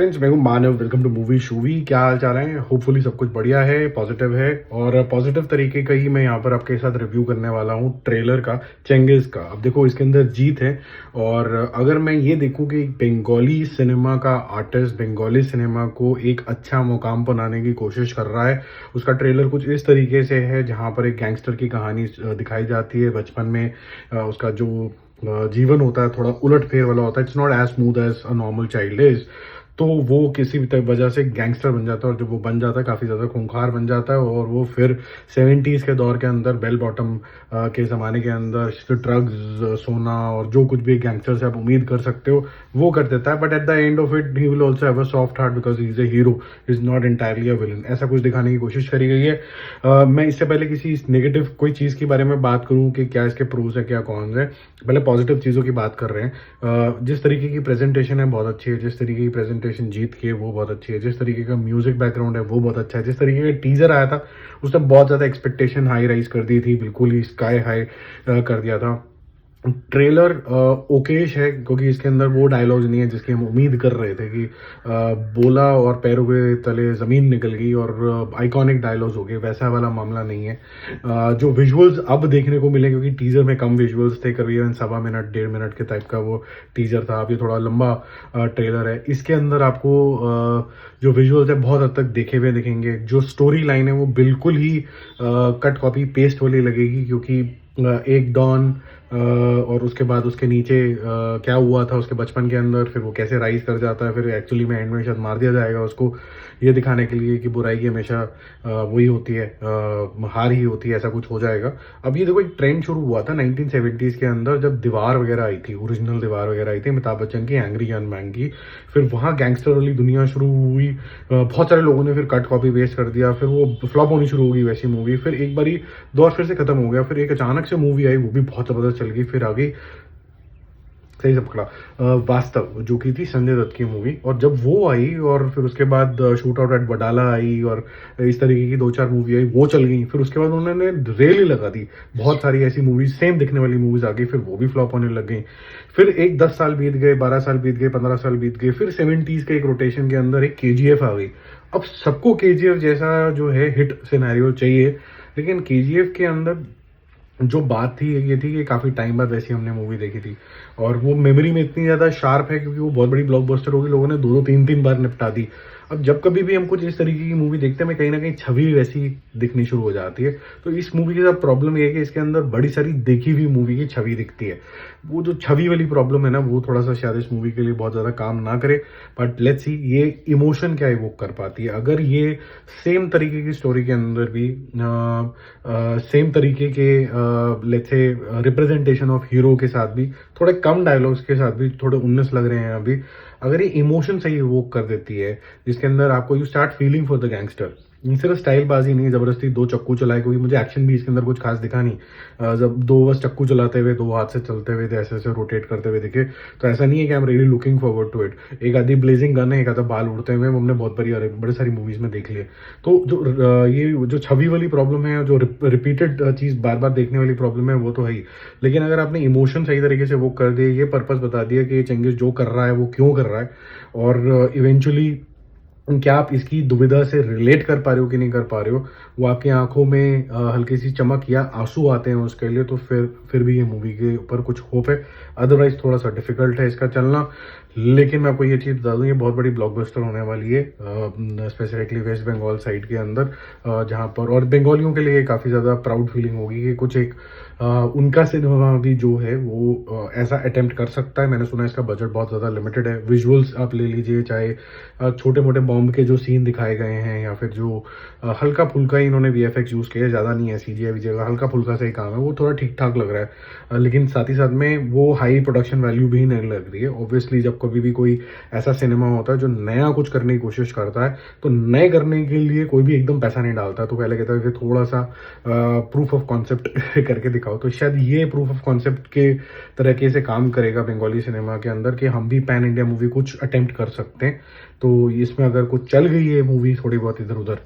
Friends, मैं हूं Manav. Welcome to movie shuvi. क्या हाल चाल है? होपफुली सब कुछ बढ़िया है, पॉजिटिव है। और पॉजिटिव तरीके का ही मैं यहाँ पर आपके साथ रिव्यू करने वाला हूँ ट्रेलर का, चेंगिस का। अब देखो, इसके अंदर जीत है। और अगर मैं ये देखूँ कि बंगाली सिनेमा का आर्टिस्ट बंगाली सिनेमा को एक अच्छा मुकाम बनाने की कोशिश कर रहा है। उसका ट्रेलर कुछ इस तरीके से है, जहाँ पर एक गैंगस्टर की कहानी दिखाई जाती है। बचपन में उसका जो जीवन होता है थोड़ा उलट फेर वाला होता है। It's not as smooth as a normal child is. तो वो किसी भी वजह से गैंगस्टर बन जाता है, और जब वो बन जाता है काफ़ी ज़्यादा खूंखार बन जाता है। और वो फिर 70s के दौर के अंदर, बेल बॉटम के ज़माने के अंदर ड्रग्स, सोना और जो कुछ भी गैंगस्टर से आप उम्मीद कर सकते हो वो कर देता है। But at the end of it he will also have a soft heart because he is a hero, is not entirely a villain. ऐसा कुछ दिखाने की कोशिश करी गई है। मैं इससे पहले किसी नेगेटिव कोई चीज़ के बारे में बात करूँ कि क्या इसके प्रोज है क्या कॉन्स है, पहले पॉजिटिव चीज़ों की बात कर रहे हैं। जिस तरीके की प्रेजेंटेशन है बहुत अच्छी है, जिस तरीके की प्रेजेंटेशन जीत की है वो बहुत अच्छी है, जिस तरीके का म्यूजिक बैकग्राउंड है वो बहुत अच्छा है, जिस तरीके का टीजर आया था उसने बहुत ज़्यादा एक्सपेक्टेशन हाई राइज कर दी थी, बिल्कुल ही स्काई हाई कर दिया था। ट्रेलर ओकेश है, क्योंकि इसके अंदर वो डायलॉग्स नहीं है जिसकी हम उम्मीद कर रहे थे कि बोला और पैरों के तले ज़मीन निकल गई और आइकॉनिक डायलॉग्स हो गए। वैसा वाला मामला नहीं है। जो विजुअल्स अब देखने को मिले, क्योंकि टीजर में कम विजुअल्स थे, करीबन 1.25 मिनट 1.5 मिनट के टाइप का वो टीजर था। अब ये थोड़ा लंबा ट्रेलर है। इसके अंदर आपको जो विजुअल्स है बहुत हद तक देखे हुए दिखेंगे। जो स्टोरी लाइन है वो बिल्कुल ही कट कॉपी पेस्ट वाली लगेगी, क्योंकि एक डॉन और उसके बाद उसके नीचे क्या हुआ था उसके बचपन के अंदर, फिर वो कैसे राइज कर जाता है, फिर एक्चुअली में एंड में शायद मार दिया जाएगा उसको, ये दिखाने के लिए कि बुराई की हमेशा वही होती है, हार ही होती है, ऐसा कुछ हो जाएगा। अब ये देखो, एक ट्रेंड शुरू हुआ था 1970s के अंदर, जब दीवार वगैरह आई थी, ओरिजिनल दीवार वगैरह आई थी अमिताभ बच्चन की, एंग्री यंग मैन की। फिर वहाँ गैंगस्टर वाली दुनिया शुरू हुई। बहुत सारे लोगों ने फिर कट कॉपी पेस्ट कर दिया, फिर वो फ्लॉप होनी शुरू हो गई वैसी मूवी। फिर एक बारी दौर फिर से खत्म हो गया। फिर एक अचानक से मूवी आई, वो भी बहुत जबरदस्त चल गई। फिर आ गई, सही से पकड़ा, वास्तव, जो की थी संजय दत्त की मूवी। और जब वो आई और फिर उसके बाद शूट आउट एट बडाला आई और इस तरीके की 2-4 मूवी आई, वो चल गई। फिर उसके बाद उन्होंने रेल ही लगा दी। बहुत सारी ऐसी मूवीज, सेम दिखने वाली मूवीज आ गई, फिर वो भी फ्लॉप होने लग गई। फिर एक 10 साल बीत गए, 12 साल बीत गए, 15 साल बीत गए। फिर 70s के एक रोटेशन के अंदर एक KGF आ गई। अब सबको KGF जैसा जो है हिट सिनेरियो चाहिए, लेकिन KGF के अंदर जो बात थी ये थी कि काफ़ी टाइम बाद वैसी हमने मूवी देखी थी, और वो मेमोरी में इतनी ज़्यादा शार्प है क्योंकि वो बहुत बड़ी ब्लॉकबस्टर होगी, लोगों ने 2-2 3-3 बार निपटा दी। अब जब कभी भी हम कुछ इस तरीके की मूवी देखते हैं, हमें कहीं ना कहीं छवि वैसी दिखनी शुरू हो जाती है। तो इस मूवी के साथ प्रॉब्लम ये है कि इसके अंदर बड़ी सारी देखी हुई मूवी की छवि दिखती है। वो जो छवि वाली प्रॉब्लम है ना, वो थोड़ा सा शायद इस मूवी के लिए बहुत ज़्यादा काम ना करे। बट लेट्स सी ये इमोशन क्या इवोक कर पाती है। अगर ये सेम तरीके की स्टोरी के अंदर भी सेम तरीके के let's say representation of hero के साथ भी, थोड़े कम डायलॉग्स के साथ भी, थोड़े 19 लग रहे हैं अभी, अगर ये इमोशन सही वो कर देती है, जिसके अंदर आपको you start feeling for the gangster. सिर्फ स्टाइल बाजी नहीं, जबरदस्ती 2 चक्कू चलाए, क्योंकि मुझे एक्शन भी इसके अंदर कुछ खास दिखा नहीं। जब 2 बस चक्कू चलाते हुए, 2 हाथ से चलते हुए, ऐसे ऐसे रोटेट करते हुए दिखे, तो ऐसा नहीं है कि I am really looking forward to it. एक आधी ब्लेजिंग गन है, एक आधा बाल उड़ते हुए, हमने बहुत बड़ी सारी मूवीज में देख लिए। तो जो ये जो छवि वाली प्रॉब्लम है, जो रिपीटेड चीज बार बार देखने वाली प्रॉब्लम है, वो तो है ही। लेकिन अगर आपने इमोशन सही तरीके से वो कर दिए, ये पर्पस बता दिया कि चेंगिस जो कर रहा है वो क्यों कर रहा है, और इवेंचुअली क्या आप इसकी दुविधा से रिलेट कर पा रहे हो कि नहीं कर पा रहे हो, वो आपकी आंखों में हल्की सी चमक या आंसू आते हैं उसके लिए, तो फिर भी ये मूवी के ऊपर कुछ होप है। अदरवाइज थोड़ा सा डिफिकल्ट है इसका चलना। लेकिन मैं आपको ये चीज़ बता दूँ, ये बहुत बड़ी ब्लॉकबस्टर होने वाली है, स्पेसिफिकली वेस्ट बंगाल साइड के अंदर, जहाँ पर, और बंगालियों के लिए काफ़ी ज़्यादा प्राउड फीलिंग होगी कि कुछ एक उनका सिनेमा भी जो है वो ऐसा अटेम्प्ट कर सकता है। मैंने सुना है इसका बजट बहुत ज़्यादा लिमिटेड है। विजुअल्स आप ले लीजिए, चाहे छोटे मोटे बॉम्ब के जो सीन दिखाए गए हैं, या फिर जो हल्का फुल्का ही इन्होंने VFX यूज़ किया है, ज़्यादा नहीं है CGI विजय, हल्का फुल्का सा ही काम है, वो थोड़ा ठीक ठाक लग रहा है। लेकिन साथ ही साथ में वो हाई प्रोडक्शन वैल्यू भी नहीं लग रही है। ऑब्वियसली जब कभी भी कोई ऐसा सिनेमा होता है जो नया कुछ करने की कोशिश करता है, तो नए करने के लिए कोई भी एकदम पैसा नहीं डालता, तो पहले कहता है कि थोड़ा सा प्रूफ ऑफ कॉन्सेप्ट करके दिखाओ। तो शायद ये प्रूफ ऑफ कॉन्सेप्ट के तरीके से काम करेगा बंगाली सिनेमा के अंदर, कि हम भी पैन इंडिया मूवी कुछ अटेम्प्ट कर सकते हैं। तो इसमें अगर कुछ चल गई है मूवी थोड़ी बहुत इधर उधर,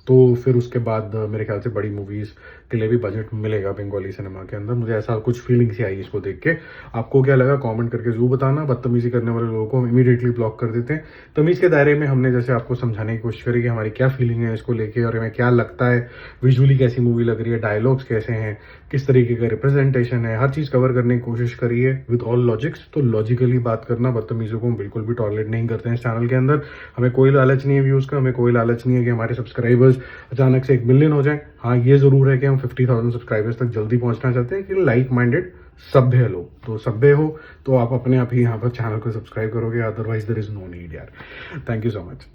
तो फिर उसके बाद मेरे ख्याल से बड़ी मूवीज़ के लिए भी बजट मिलेगा बंगाली सिनेमा के अंदर। मुझे ऐसा कुछ फीलिंग सी आई इसको देख के। आपको क्या लगा कमेंट करके ज़रूर बताना। बदतमीज़ी करने वाले लोगों को हम इमीडिएटली ब्लॉक कर देते हैं। तमीज़ के दायरे में हमने जैसे आपको समझाने की कोशिश करी कि हमारी क्या फीलिंग है इसको लेके और हमें क्या लगता है, विजुअली कैसी मूवी लग रही है, डायलॉग्स कैसे हैं, किस तरीके का रिप्रेजेंटेशन है, हर चीज़ कवर करने की कोशिश करी है विद ऑल लॉजिक्स। तो लॉजिकली बात करना, बदतमीज़ों को हम बिल्कुल भी टॉलरेट नहीं करते हैं इस चैनल के अंदर। हमें कोई लालच नहीं है व्यूज़ का, हमें कोई लालच नहीं है कि हमारे सब्सक्राइबर्स अचानक से 1 मिलियन हो जाएँ। हाँ, ये ज़रूर है कि हम 50,000 सब्सक्राइबर्स तक जल्दी पहुँचना चाहते हैं कि लाइक माइंडेड सभ्य लोग। तो सभ्य हो तो आप अपने आप ही यहाँ पर चैनल को सब्सक्राइब करोगे, otherwise there is no need यार। Thank you so much.